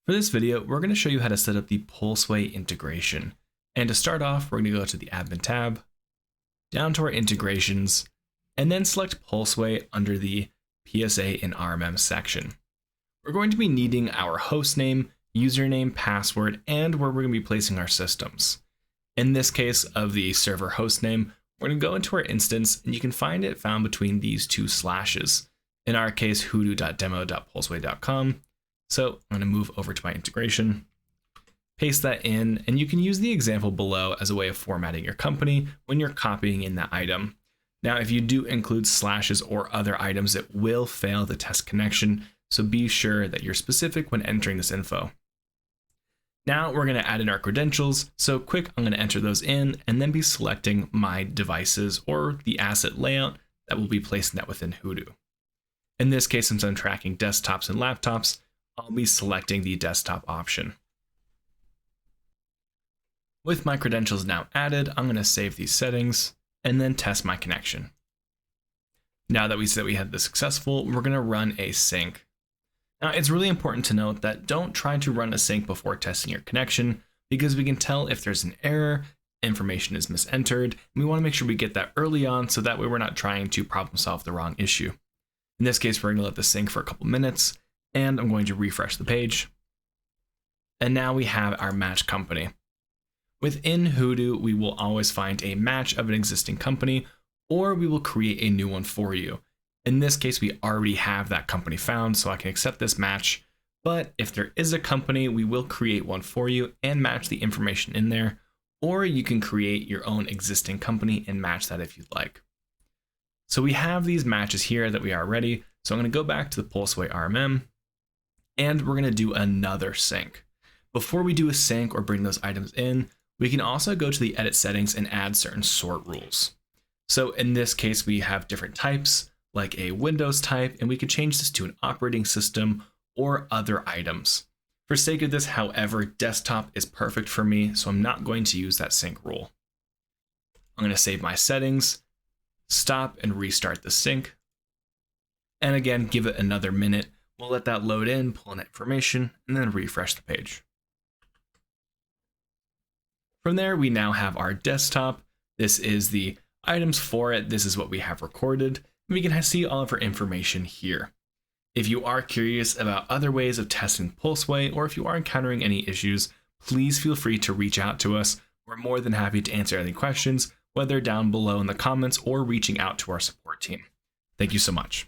For this video, we're going to show you how to set up the Pulseway integration. And to start off, we're going to go to the Admin tab, down to our integrations, and then select Pulseway under the PSA and RMM section. We're going to be needing our hostname, username, password, and where we're going to be placing our systems. In this case of the server hostname, we're going to go into our instance, and you can find it found between these two slashes. In our case, hudu.demo.pulseway.com. So I'm going to move over to my integration, paste that in, and you can use the example below as a way of formatting your company when you're copying in that item. Now, if you do include slashes or other items, it will fail the test connection, so be sure that you're specific when entering this info. Now we're going to add in our credentials, so quick, I'm going to enter those in and then be selecting my devices or the asset layout that will be placing that within Hudu. In this case, since I'm tracking desktops and laptops, I'll be selecting the desktop option. With my credentials now added, I'm going to save these settings and then test my connection. Now that we said we had this successful, we're going to run a sync. Now, it's really important to note that don't try to run a sync before testing your connection, because we can tell if there's an error, information is misentered, and we want to make sure we get that early on so that way we're not trying to problem solve the wrong issue. In this case, we're going to let this sync for a couple minutes, and I'm going to refresh the page. And now we have our match company. Within Hudu, we will always find a match of an existing company, or we will create a new one for you. In this case, we already have that company found, so I can accept this match. But if there is a company, we will create one for you and match the information in there, or you can create your own existing company and match that if you'd like. So we have these matches here that we are ready. So I'm going to go back to the Pulseway RMM, and we're going to do another sync. Before we do a sync or bring those items in, we can also go to the edit settings and add certain sort rules. So in this case, we have different types, like a Windows type, and we could change this to an operating system or other items. For sake of this, however, desktop is perfect for me, so I'm not going to use that sync rule. I'm going to save my settings, stop and restart the sync. And again, give it another minute. We'll let that load in, pull in that information, and then refresh the page. From there, we now have our desktop. This is the items for it. This is what we have recorded. We can see all of our information here. If you are curious about other ways of testing Pulseway, or if you are encountering any issues, please feel free to reach out to us. We're more than happy to answer any questions, whether down below in the comments or reaching out to our support team. Thank you so much.